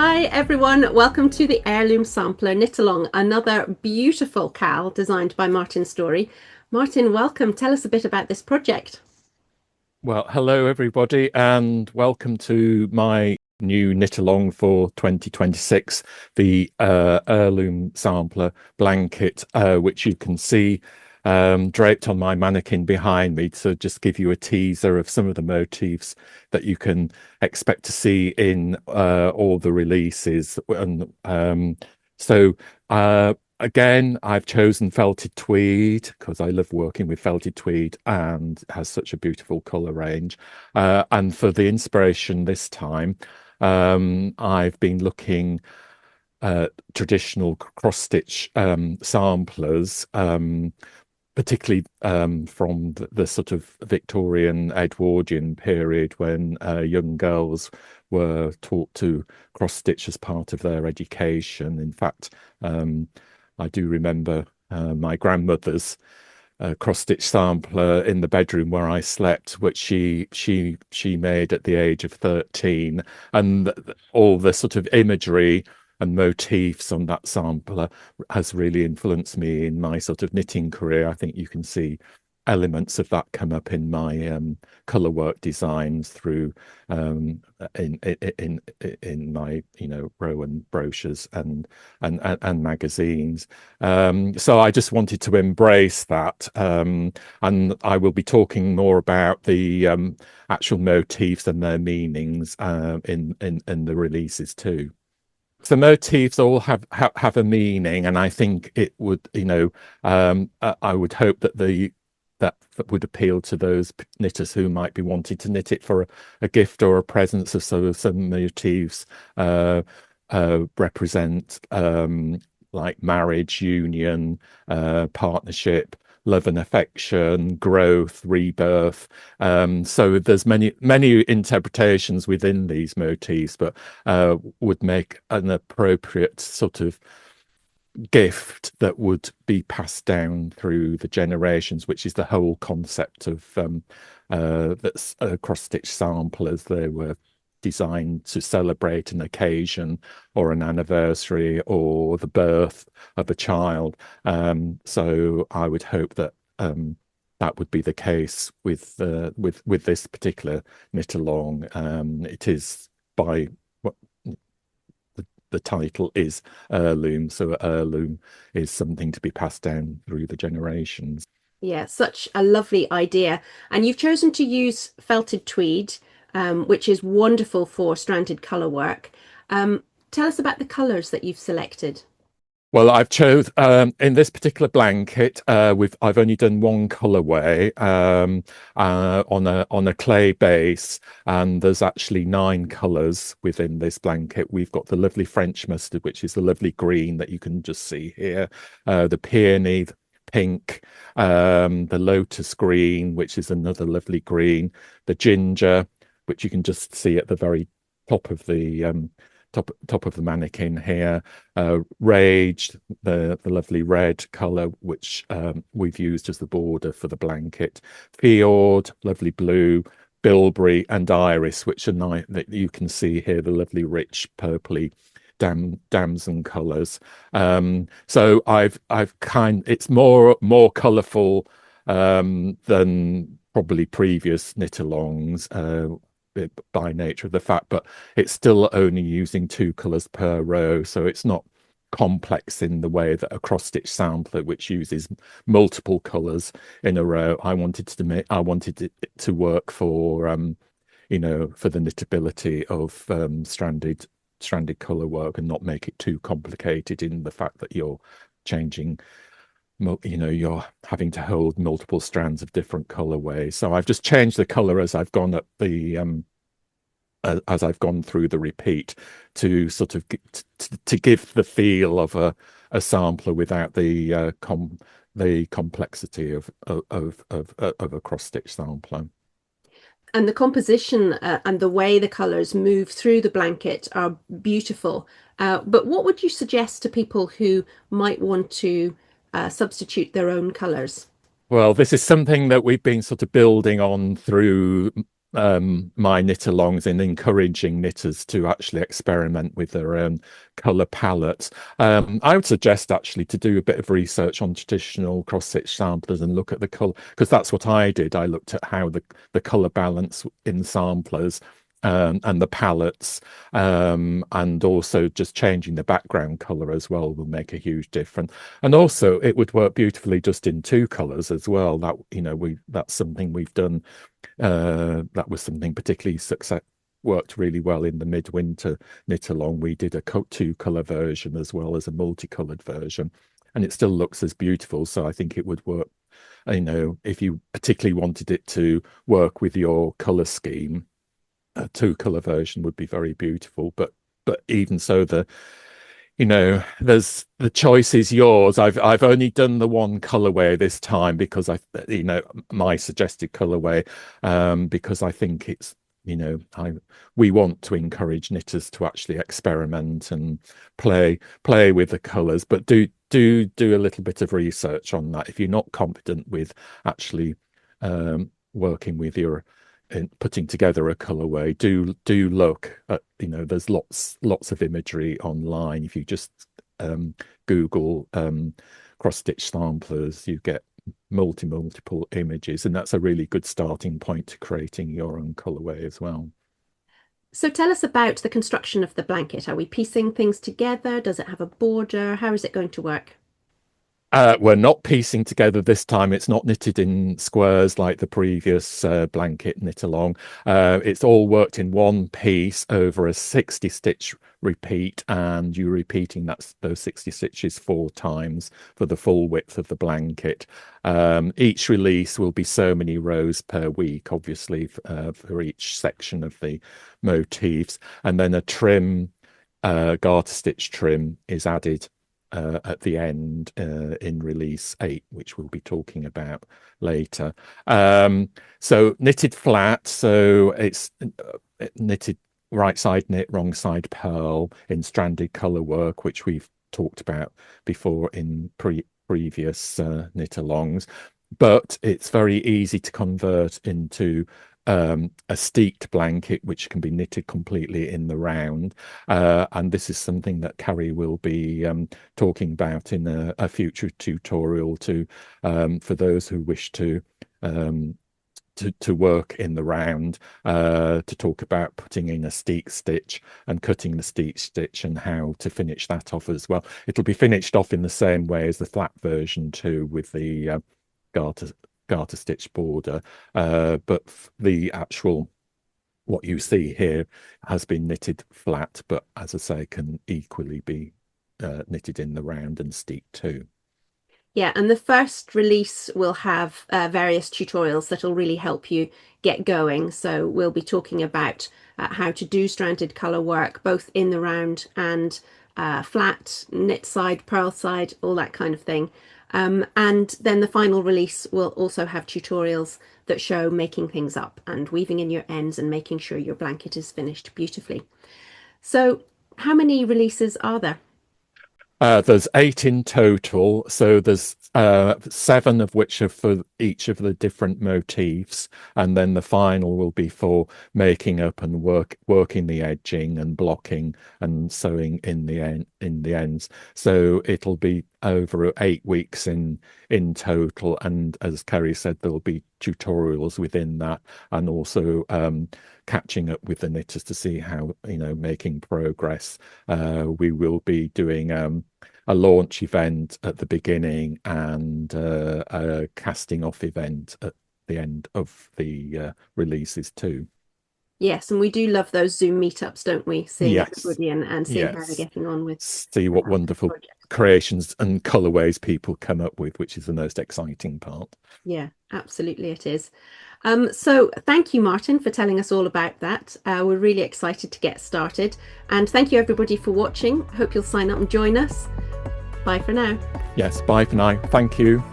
Hi everyone, welcome to the Heirloom Sampler Knit Along, another beautiful cowl designed by Martin Storey. Martin, welcome. Tell us a bit about this project. Well, hello everybody, and welcome to my new knit along for 2026, the heirloom sampler blanket, which you can see draped on my mannequin behind me to just give you a teaser of some of the motifs that you can expect to see in all the releases. And so again, I've chosen felted tweed because I love working with felted tweed and it has such a beautiful color range. And for the inspiration this time, I've been looking at traditional cross stitch samplers, particularly from the sort of Victorian Edwardian period when young girls were taught to cross stitch as part of their education. In fact, I do remember my grandmother's cross-stitch sampler in the bedroom where I slept, which she made at the age of 13, and all the sort of imagery and motifs on that sampler has really influenced me in my sort of knitting career. I think you can see elements of that come up in my color work designs through in my Rowan brochures and magazines. So I just wanted to embrace that, and I will be talking more about the actual motifs and their meanings in the releases too. The motifs all have a meaning, and I think it would, I would hope that that would appeal to those knitters who might be wanting to knit it for a gift or a present. So, some motifs represent like marriage, union, partnership, love and affection, growth, rebirth. So there's many interpretations within these motifs, but would make an appropriate sort of gift that would be passed down through the generations, which is the whole concept of that's cross-stitch samplers. They were designed to celebrate an occasion or an anniversary or the birth of a child. So I would hope that that would be the case with this particular knit along. It is by the title is heirloom, so heirloom is something to be passed down through the generations. Yeah, such a lovely idea. And you've chosen to use felted tweed, which is wonderful for stranded colour work. Tell us about the colours that you've selected. Well, I've chose in this particular blanket. I've only done one colorway on a clay base, and there's actually 9 colors within this blanket. We've got the lovely French mustard, which is the lovely green that you can just see here, the peony pink, the lotus green, which is another lovely green, the ginger, which you can just see at the very top of the top of the mannequin here, rage, the lovely red color, which we've used as the border for the blanket, fjord, lovely blue, bilberry, and iris, which are nice that you can see here, the lovely rich purpley damson colors. So it's more colorful than probably previous knit alongs, by nature of the fact, but it's still only using 2 colors per row, so it's not complex in the way that a cross stitch sampler, which uses multiple colors in a row, I wanted it to work for for the knittability of stranded color work, and not make it too complicated in the fact that you're changing, you're having to hold multiple strands of different colorways. So I've just changed the color as I've gone up the as I've gone through the repeat, to sort of to give the feel of a sampler without the complexity of a cross stitch sampler. And the composition and the way the colours move through the blanket are beautiful. But what would you suggest to people who might want to substitute their own colours? Well, this is something that we've been sort of building on through my knit alongs in encouraging knitters to actually experiment with their own color palettes. I would suggest actually to do a bit of research on traditional cross stitch samplers and look at the color, because that's what I did. I looked at how the color balance in samplers. And the palettes, and also just changing the background color as well will make a huge difference. And also, it would work beautifully just in two colors as well. That that's something we've done. That was something particularly success worked really well in the midwinter knit along. We did a two-color version as well as a multicolored version, and it still looks as beautiful. So I think it would work. If you particularly wanted it to work with your color scheme, a two-color version would be very beautiful. But even so, there's the choice is yours. I've only done the one colorway this time because my suggested colorway, because I think it's, I we want to encourage knitters to actually experiment and play with the colors, but do a little bit of research on that. If you're not confident with actually working with your putting together a colorway, do look at, there's lots of imagery online. If you just Google cross stitch samplers, you get multiple images, and that's a really good starting point to creating your own colorway as well. So tell us about the construction of the blanket. Are we piecing things together? Does it have a border? How is it going to work? We're not piecing together this time. It's not knitted in squares like the previous blanket knit along. It's all worked in one piece over a 60 stitch repeat, and you're repeating those 60 stitches 4 times for the full width of the blanket. Each release will be so many rows per week, obviously, for each section of the motifs, and then a trim, garter stitch trim is added at the end in release 8, which we'll be talking about later. So knitted flat, so it's knitted right side knit, wrong side purl in stranded color work, which we've talked about before in previous knit alongs. But it's very easy to convert into a steeked blanket, which can be knitted completely in the round. And this is something that Carrie will be talking about in a future tutorial for those who wish to work in the round, to talk about putting in a steek stitch and cutting the steek stitch and how to finish that off as well. It'll be finished off in the same way as the flat version too, with the garter stitch border, but the actual what you see here has been knitted flat, but as I say, can equally be knitted in the round and steeked too. Yeah, and the first release will have various tutorials that'll really help you get going. So we'll be talking about how to do stranded colour work, both in the round and flat, knit side, purl side, all that kind of thing. And then the final release will also have tutorials that show making things up and weaving in your ends and making sure your blanket is finished beautifully. So how many releases are there? There's 8 in total, so there's 7 of which are for each of the different motifs, and then the final will be for making up and working the edging and blocking and sewing in the ends. So it'll be over 8 weeks in total, and as Kerry said, there'll be tutorials within that, and also catching up with the knitters to see how, making progress. We will be doing a launch event at the beginning and a casting off event at the end of the releases too. Yes, and we do love those Zoom meetups, don't we? Seeing Yes, everybody and seeing how they're yes. getting on with See what the wonderful project. creations and colorways people come up with, which is the most exciting part. Yeah, absolutely it is. So thank you, Martin, for telling us all about that. We're really excited to get started. And thank you, everybody, for watching. Hope you'll sign up and join us. Bye for now. Yes, bye for now. Thank you.